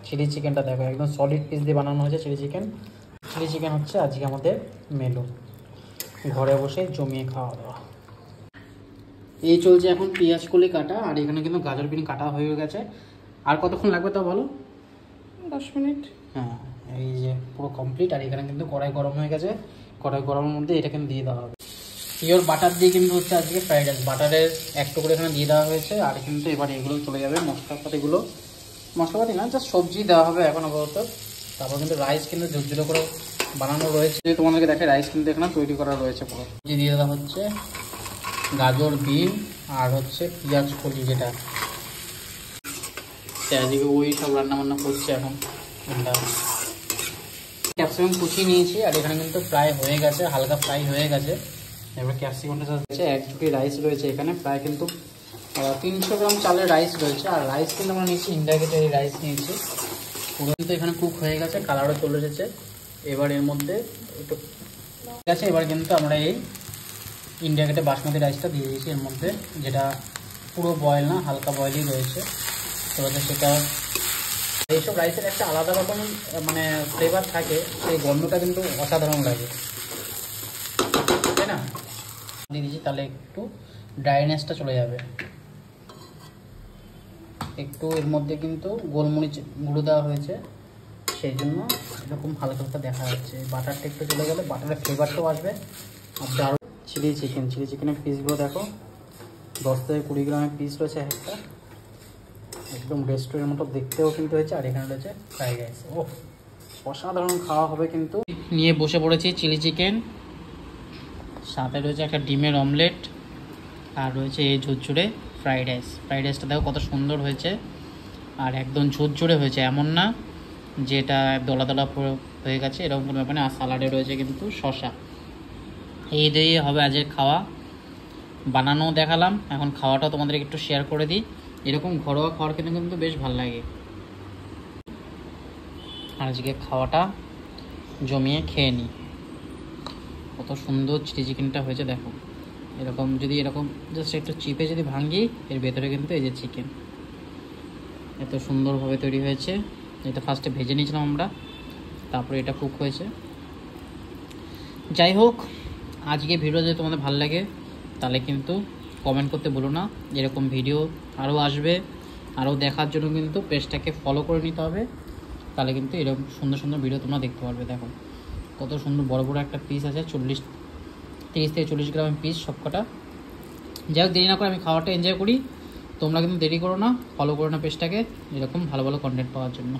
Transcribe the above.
Chilli চিকেনটা দেখো একদম সলিড পিস দিয়ে বানানো হয়েছে চিলি চিকেন হচ্ছে আজকে আমাদের মেনু, ঘরে বসে জমিয়ে খাওয়া দাওয়া। এই চলছে এখন পেঁয়াজ কলি কাটা, আর এখানে কিন্তু গাজর বিন কাটা হয়ে গেছে। আর কতক্ষণ লাগবে তা বলো? 10 মিনিট। হ্যাঁ, এই যে পুরো কমপ্লিট। আর এখানে কিন্তু কড়াই গরম হয়ে গেছে, কড়াই গরমের মধ্যে এটা কিন্তু দিয়ে দেওয়া হবে। পিওর বাটার দিয়ে কিন্তু হচ্ছে আজকে ফ্রাইড রাইস, বাটারের এক টুকরো এখানে দিয়ে দেওয়া হয়েছে। আর কিন্তু এবার এগুলো চলে যাবে মশলাপাতি না, জাস্ট সবজি দেওয়া হবে এখন আপাতত। তারপর কিন্তু রাইস কিন্তু ঝুরঝুরে করে বানানো রয়েছে, তোমাদেরকে দেখে রাইস কিন্তু এখানে তৈরি করা রয়েছে পুরো। দিয়ে দেওয়া হচ্ছে গাজর বিন আর হচ্ছে পেঁয়াজ কলি, যেটা আজকে ওই সব রান্নাবান্না করছে এখন। ক্যাপসিকাম কুচিয়ে নিয়েছি, আর এখানে কিন্তু ফ্রাই হয়ে গেছে, হালকা ফ্রাই হয়ে গেছে। এবার ক্যাপসিকামটা হচ্ছে 1 ঝুঁকি রাইস রয়েছে এখানে, প্রায় কিন্তু 300 গ্রাম চালের রাইস রয়েছে। আর রাইস কিন্তু আমরা নিয়েছি ইন্ডিয়া গেটের এই রাইস নিয়েছি, পুরো কিন্তু এখানে কুক হয়ে গেছে, কালারও চলে এসেছে। এবার এর মধ্যে একটু ঠিক আছে, এবার কিন্তু আমরা এই ইন্ডিয়া গেটে বাসমতি রাইসটা দিয়ে দিয়েছি এর মধ্যে, যেটা পুরো বয়েল না, হালকা বয়েলই রয়েছে। এবার সেটা এইসব রাইসের একটা আলাদা রকম মানে ফ্লেভার থাকে, সেই গন্ধটা কিন্তু অসাধারণ লাগে, তাই না? দিয়ে দিয়েছি, তাহলে একটু ড্রাইনেসটা চলে যাবে। একটু এর মধ্যে কিন্তু গোলমরিচ গুঁড়ো দেওয়া হয়েছে, সেই জন্য এরকম হালকা হালকা দেখা যাচ্ছে। বাটারটা একটু চলে গেলে বাটারের ফ্লেভারটাও আসবে। আর দারুণ চিলি চিকেনের পিসগুলো দেখো, 10 থেকে 20 গ্রামের পিস রয়েছে একটা, একদম রেস্টুরেন্টের মতো দেখতেও কিন্তু হয়েছে। আর এখানে রয়েছে ফ্রাইড রাইস, ও অসাধারণ খাওয়া হবে কিন্তু। নিয়ে বসে পড়েছি চিলি চিকেন, সাথে রয়েছে একটা ডিমের অমলেট, আর রয়েছে এই ঝুরঝুরে ফ্রাইড রাইসটা দেখো কত সুন্দর হয়েছে। আর একদম ঝুরঝুরে হয়েছে, এমন না যেটা দলা দলা হয়ে গেছে, এরকম কোনো ব্যাপার না। আর সালাডে রয়েছে কিন্তু শসা। এই দিয়ে হবে আজকের খাওয়া, বানানো দেখালাম, এখন খাওয়াটাও তোমাদের একটু শেয়ার করে দিই। এরকম ঘরোয়া খাওয়ার কিন্তু বেশ ভালো লাগে। আজকে খাওয়াটা জমিয়ে খেয়ে নিই। কত সুন্দর চিলি চিকেনটা হয়েছে দেখো, এরকম যদি এরকম জাস্ট একটু চিপে যদি ভাঙি, এর ভেতরে কিন্তু এই যে চিকেন এত সুন্দরভাবে তৈরি হয়েছে। এটা ফার্স্টে ভেজে নিয়েছিলাম আমরা, তারপরে এটা কুক হয়েছে। যাই হোক, আজকে ভিডিও যদি তোমাদের ভালো লাগে তাহলে কিন্তু কমেন্ট করতে বলো না। এরকম ভিডিও আরও আসবে, আরও দেখার জন্য কিন্তু পেজটাকে ফলো করে নিতে হবে, তাহলে কিন্তু এরকম সুন্দর সুন্দর ভিডিও তোমরা দেখতে পারবে। দেখো কত সুন্দর বড় বড় একটা পিস আছে, 30 থেকে 40 গ্রামের পিস সবকটা। যাই হোক, দেরি না করে আমি খাওয়াটা এনজয় করি, তোমরা কিন্তু দেরি করো না, ফলো করো না পেজটাকে এরকম ভালো ভালো কন্টেন্ট পাওয়ার জন্য।